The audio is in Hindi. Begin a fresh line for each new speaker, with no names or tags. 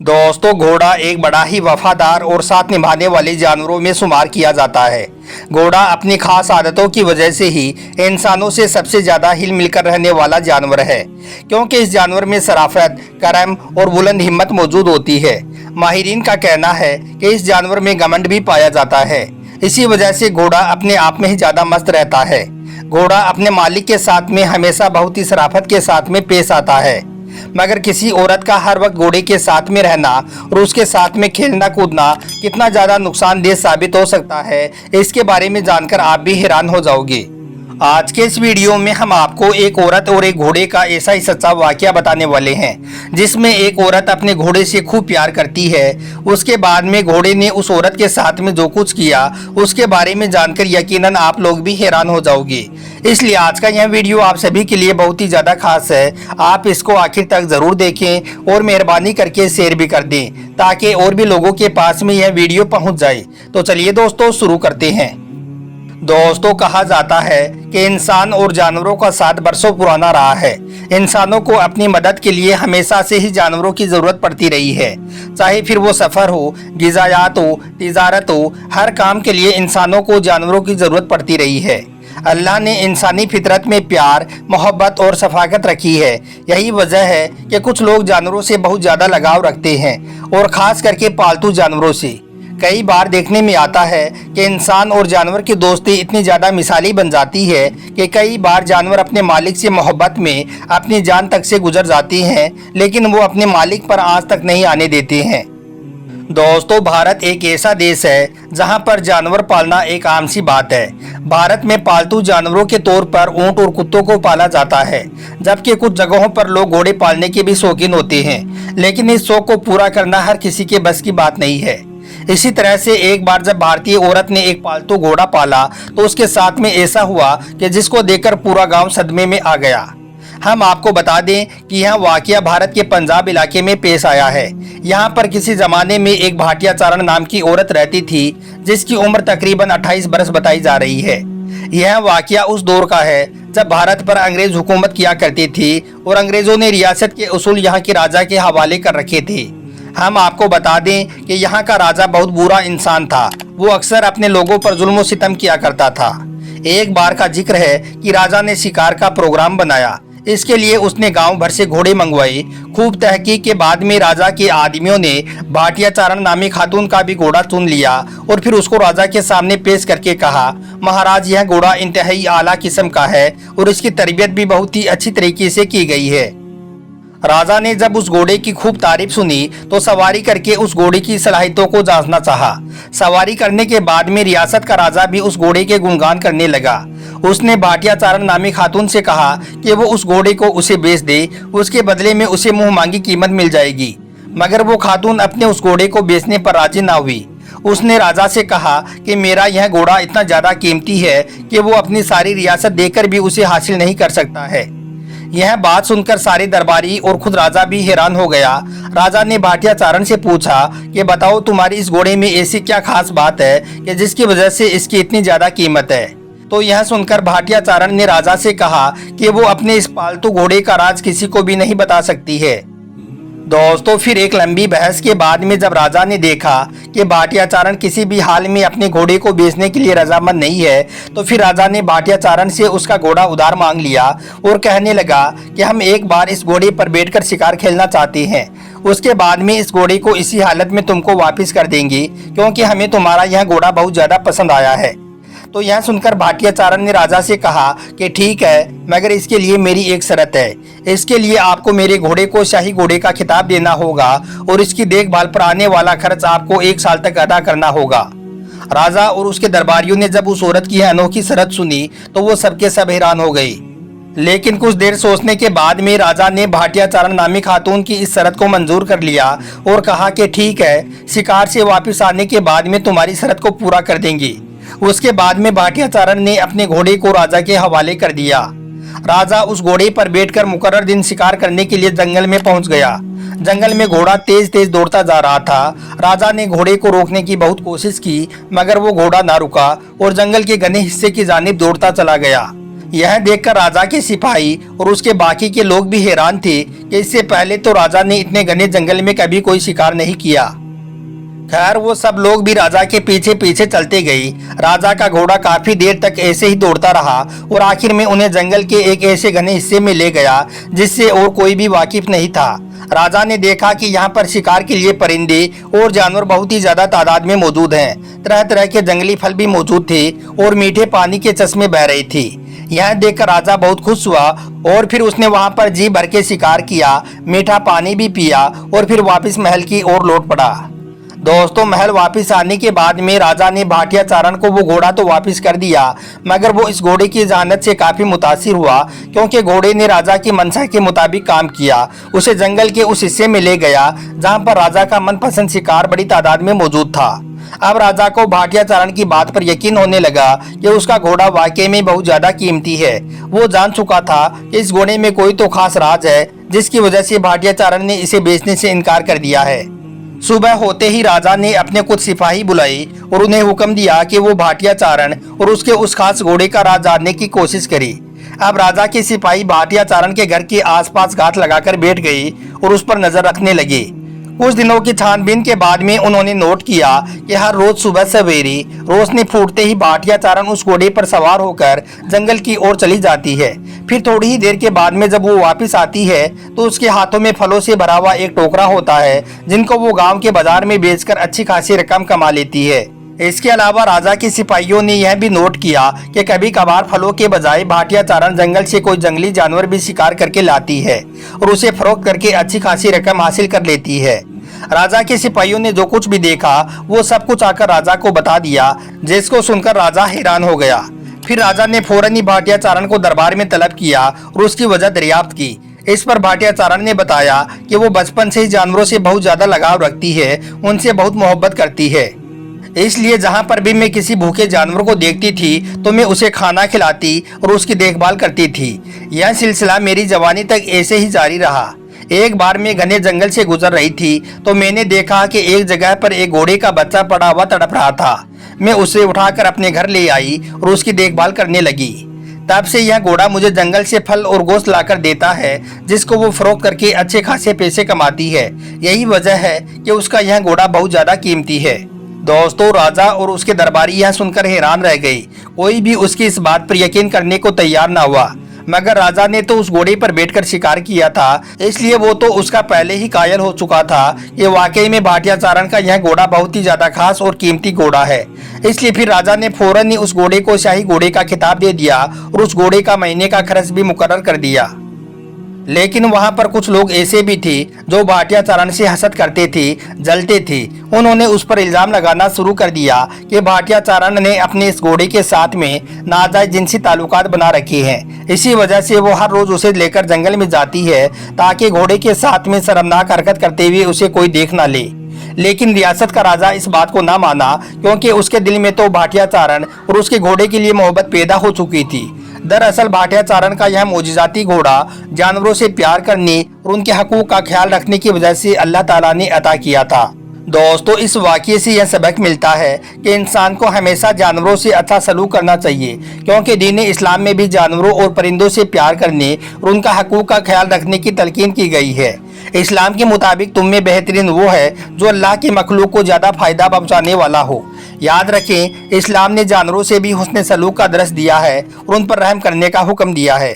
दोस्तों, घोड़ा एक बड़ा ही वफादार और साथ निभाने वाले जानवरों में शुमार किया जाता है। घोड़ा अपनी खास आदतों की वजह से ही इंसानों से सबसे ज्यादा हिल मिलकर रहने वाला जानवर है, क्योंकि इस जानवर में शराफत, करम और बुलंद हिम्मत मौजूद होती है। माहिरीन का कहना है कि इस जानवर में घमंड भी पाया जाता है। इसी वजह से घोड़ा अपने आप में ही ज्यादा मस्त रहता है। घोड़ा अपने मालिक के साथ में हमेशा बहुत ही शराफत के साथ में पेश आता है, मगर किसी औरत का हर वक्त घोड़े के साथ में रहना और उसके साथ में खेलना कूदना कितना ज्यादा नुकसानदेह साबित हो सकता है, इसके बारे में जानकर आप भी हैरान हो जाओगे। आज के इस वीडियो में हम आपको एक औरत और एक घोड़े का ऐसा ही सच्चा वाकया बताने वाले हैं, जिसमें एक औरत अपने घोड़े से खूब प्यार करती है। उसके बाद में घोड़े ने उस औरत के साथ में जो कुछ किया उसके बारे में जानकर यकीनन आप लोग भी हैरान हो जाओगे। इसलिए आज का यह वीडियो आप सभी के लिए बहुत ही ज्यादा खास है। आप इसको आखिर तक जरूर देखें और मेहरबानी करके शेयर भी कर दें, ताकि और भी लोगों के पास में यह वीडियो पहुंच जाए। तो चलिए दोस्तों, शुरू करते हैं। दोस्तों, कहा जाता है कि इंसान और जानवरों का साथ बरसों पुराना रहा है। इंसानों को अपनी मदद के लिए हमेशा से ही जानवरों की जरूरत पड़ती रही है, चाहे फिर वो सफर हो, गिजायात हो, तिजारत हो, हर काम के लिए इंसानों को जानवरों की जरूरत पड़ती रही है। अल्लाह ने इंसानी फितरत में प्यार, मोहब्बत और शफाकत रखी है। यही वजह है कि कुछ लोग जानवरों से बहुत ज्यादा लगाव रखते हैं, और खास करके पालतू जानवरों से। कई बार देखने में आता है कि इंसान और जानवर की दोस्ती इतनी ज़्यादा मिसाली बन जाती है कि कई बार जानवर अपने मालिक से मोहब्बत में अपनी जान तक से गुजर जाती हैं, लेकिन वो अपने मालिक पर आंच तक नहीं आने देते हैं। दोस्तों, भारत एक ऐसा देश है जहां पर जानवर पालना एक आम सी बात है। भारत में पालतू जानवरों के तौर पर ऊंट और कुत्तों को पाला जाता है, जबकि कुछ जगहों पर लोग घोड़े पालने के भी शौकीन होते हैं, लेकिन इस शौक को पूरा करना हर किसी के बस की बात नहीं है। इसी तरह से एक बार जब भारतीय औरत ने एक पालतू घोड़ा पाला तो उसके साथ में ऐसा हुआ कि जिसको देखकर पूरा गांव सदमे में आ गया। हम आपको बता दें कि यह वाकया भारत के पंजाब इलाके में पेश आया है। यहाँ पर किसी जमाने में एक भाटिया चारण नाम की औरत रहती थी, जिसकी उम्र तकरीबन 28 बरस बताई जा रही है। यह वाकया उस दौर का है जब भारत पर अंग्रेज हुकूमत किया करती थी और अंग्रेजों ने रियासत के उसूल यहाँ के राजा के हवाले कर रखे थे। हम आपको बता दें कि यहाँ का राजा बहुत बुरा इंसान था। वो अक्सर अपने लोगों पर जुल्म और सितम किया करता था। एक बार का जिक्र है कि राजा ने शिकार का प्रोग्राम बनाया। इसके लिए उसने गांव भर से घोड़े मंगवाए। खूब तहकीक के बाद में राजा के आदमियों ने भाटिया चारण नामी खातून का भी घोड़ा चुन लिया और फिर उसको राजा के सामने पेश करके कहा, महाराज, यह घोड़ा इंतहाई आला किस्म का है और इसकी तरबियत भी बहुत ही अच्छी तरीके से की गई है। राजा ने जब उस घोड़े की खूब तारीफ सुनी तो सवारी करके उस घोड़े की सलाहियतों को जांचना चाहा। सवारी करने के बाद में रियासत का राजा भी उस घोड़े के गुणगान करने लगा। उसने भाटिया चारण नामी खातून से कहा कि वो उस घोड़े को उसे बेच दे, उसके बदले में उसे मुंह मांगी कीमत मिल जाएगी। मगर वो खातून अपने उस घोड़े को बेचने पर राजी ना हुई। उसने राजा से कहा कि मेरा यह घोड़ा इतना ज्यादा कीमती है कि वो अपनी सारी रियासत देकर भी उसे हासिल नहीं कर सकता है। यह बात सुनकर सारे दरबारी और खुद राजा भी हैरान हो गया। राजा ने भाटिया चारण से पूछा कि बताओ, तुम्हारी इस घोड़े में ऐसी क्या खास बात है कि जिसकी वजह से इसकी इतनी ज्यादा कीमत है। तो यह सुनकर भाटिया चारण ने राजा से कहा कि वो अपने इस पालतू घोड़े का राज किसी को भी नहीं बता सकती है। दोस्तों, फिर एक लंबी बहस के बाद में जब राजा ने देखा कि भाटिया चारण किसी भी हाल में अपने घोड़े को बेचने के लिए रजामंद नहीं है, तो फिर राजा ने भाटिया चारण से उसका घोड़ा उधार मांग लिया और कहने लगा कि हम एक बार इस घोड़े पर बैठकर शिकार खेलना चाहते हैं। उसके बाद में इस घोड़े को इसी हालत में तुमको वापस कर देंगे, क्योंकि हमें तुम्हारा यह घोड़ा बहुत ज्यादा पसंद आया है। तो यह सुनकर भाटिया चारण ने राजा से कहा कि ठीक है, मगर इसके लिए मेरी एक शर्त है। इसके लिए आपको मेरे घोड़े को शाही घोड़े का खिताब देना होगा और इसकी देखभाल पर आने वाला खर्च आपको 1 साल तक अदा करना होगा। राजा और उसके दरबारियों ने जब उस औरत की अनोखी शर्त सुनी तो वो सबके सब हैरान हो गए। लेकिन कुछ देर सोचने के बाद में राजा ने भाटिया चारण नामी खातून की इस शर्त को मंजूर कर लिया और कहा कि ठीक है, शिकार से वापस आने के बाद में तुम्हारी शर्त को पूरा कर देंगे। उसके बाद में भाटिया चारण ने अपने घोड़े को राजा के हवाले कर दिया। राजा उस घोड़े पर बैठकर मुकर्रर दिन शिकार करने के लिए जंगल में पहुंच गया। जंगल में घोड़ा तेज तेज दौड़ता जा रहा था। राजा ने घोड़े को रोकने की बहुत कोशिश की, मगर वो घोड़ा ना रुका और जंगल के घने हिस्से की जानिब दौड़ता चला गया। यह देखकर राजा के सिपाही और उसके बाकी के लोग भी हैरान थे कि इससे पहले तो राजा ने इतने घने जंगल में कभी कोई शिकार नहीं किया। खैर वो सब लोग भी राजा के पीछे पीछे चलते गए। राजा का घोड़ा काफी देर तक ऐसे ही दौड़ता रहा और आखिर में उन्हें जंगल के एक ऐसे घने हिस्से में ले गया जिससे और कोई भी वाकिफ नहीं था। राजा ने देखा कि यहाँ पर शिकार के लिए परिंदे और जानवर बहुत ही ज्यादा तादाद में मौजूद हैं। तरह तरह के जंगली फल भी मौजूद थे और मीठे पानी के चश्मे बह रहे थे। यह देखकर राजा बहुत खुश हुआ और फिर उसने वहां पर जी भर के शिकार किया, मीठा पानी भी पिया और फिर वापस महल की ओर लौट पड़ा। दोस्तों महल वापस आने के बाद में राजा ने भाटिया चारण को वो घोड़ा तो वापस कर दिया, मगर वो इस घोड़े की जहानत से काफी मुतासिर हुआ क्योंकि घोड़े ने राजा की मंशा के मुताबिक काम किया। उसे जंगल के उस हिस्से में ले गया जहां पर राजा का मनपसंद शिकार बड़ी तादाद में मौजूद था। अब राजा को भाटिया चारण की बात पर यकीन होने लगा कि उसका घोड़ा वाकई में बहुत ज्यादा कीमती है। वो जान चुका था कि इस घोड़े में कोई तो खास राज है जिसकी वजह से भाटिया चारण ने इसे बेचने से इनकार कर दिया है। सुबह होते ही राजा ने अपने कुछ सिपाही बुलाए और उन्हें हुक्म दिया कि वो भाटिया चारण और उसके उस खास घोड़े का राज जानने की कोशिश करे। अब राजा के सिपाही भाटिया चारण के घर के आसपास घात लगाकर बैठ गए और उस पर नजर रखने लगे। कुछ दिनों की छानबीन के बाद में उन्होंने नोट किया कि हर रोज सुबह सवेरे रोशनी फूटते ही भाटिया चारण उस घोड़े पर सवार होकर जंगल की ओर चली जाती है। फिर थोड़ी ही देर के बाद में जब वो वापस आती है तो उसके हाथों में फलों से भरा हुआ एक टोकरा होता है जिनको वो गांव के बाजार में बेचकर अच्छी खासी रकम कमा लेती है। इसके अलावा राजा के सिपाहियों ने यह भी नोट किया कि कभी कभार फलों के बजाय भाटिया चारण जंगल से कोई जंगली जानवर भी शिकार करके लाती है और उसे फरोख्त करके अच्छी खासी रकम हासिल कर लेती है। राजा के सिपाहियों ने जो कुछ भी देखा वो सब कुछ आकर राजा को बता दिया, जिसको सुनकर राजा हैरान हो गया। फिर राजा ने फौरन ही भाटिया चारण को दरबार में तलब किया और उसकी वजह दरियाफ्त की। इस पर भाटिया चारण ने बताया कि वो बचपन से ही जानवरों से बहुत ज्यादा लगाव रखती है, उनसे बहुत मोहब्बत करती है, इसलिए जहाँ पर भी मैं किसी भूखे जानवर को देखती थी तो मैं उसे खाना खिलाती और उसकी देखभाल करती थी। यह सिलसिला मेरी जवानी तक ऐसे ही जारी रहा। एक बार मैं घने जंगल से गुजर रही थी तो मैंने देखा कि एक जगह पर एक घोड़े का बच्चा पड़ा हुआ तड़प रहा था। मैं उसे उठाकर अपने घर ले आई और उसकी देखभाल करने लगी। तब से यह घोड़ा मुझे जंगल से फल और गोश्त लाकर देता है, जिसको वो फरोख्त करके अच्छे खासे पैसे कमाती है। यही वजह है कि उसका यह घोड़ा बहुत ज्यादा कीमती है। दोस्तों राजा और उसके दरबारी यह सुनकर हैरान रह गए। कोई भी उसकी इस बात पर यकीन करने को तैयार न हुआ, मगर राजा ने तो उस घोड़े पर बैठकर शिकार किया था, इसलिए वो तो उसका पहले ही कायल हो चुका था कि वाकई में भाटिया चारण का यह घोड़ा बहुत ही ज्यादा खास और कीमती घोड़ा है। इसलिए फिर राजा ने फौरन ही उस घोड़े को शाही घोड़े का खिताब दे दिया और उस घोड़े का महीने का खर्च भी मुकर्रर कर दिया। लेकिन वहां पर कुछ लोग ऐसे भी थे जो भाटिया चारण से हसद करते थे, जलते थे। उन्होंने उस पर इल्जाम लगाना शुरू कर दिया कि भाटिया चारण ने अपने इस घोड़े के साथ में नाजायज जिनसी ताल्लुकात बना रखे हैं। इसी वजह से वो हर रोज उसे लेकर जंगल में जाती है ताकि घोड़े के साथ में शर्मनाक हरकत करते हुए उसे कोई देख ना ले। लेकिन रियासत का राजा इस बात को ना माना, क्योंकि उसके दिल में तो भाटिया चारण और उसके घोड़े के लिए मोहब्बत पैदा हो चुकी थी। दरअसल भाटिया चारण का यह मोजिजाती घोड़ा जानवरों से प्यार करने और उनके हकूक का ख्याल रखने की वजह से अल्लाह ताला ने अता किया था। दोस्तों इस वाक़ये से यह सबक मिलता है कि इंसान को हमेशा जानवरों से अच्छा सलूक करना चाहिए, क्योंकि दीन इस्लाम में भी जानवरों और परिंदों से प्यार करने और उनका हकूक का ख्याल रखने की तलकीन की गई है। इस्लाम के मुताबिक तुम में बेहतरीन वो है जो अल्लाह के मखलूक को ज़्यादा फ़ायदा पहुँचाने वाला हो। याद रखें, इस्लाम ने जानवरों से भी हुस्न सलूक का दर्स दिया है और उन पर रहम करने का हुक्म दिया है।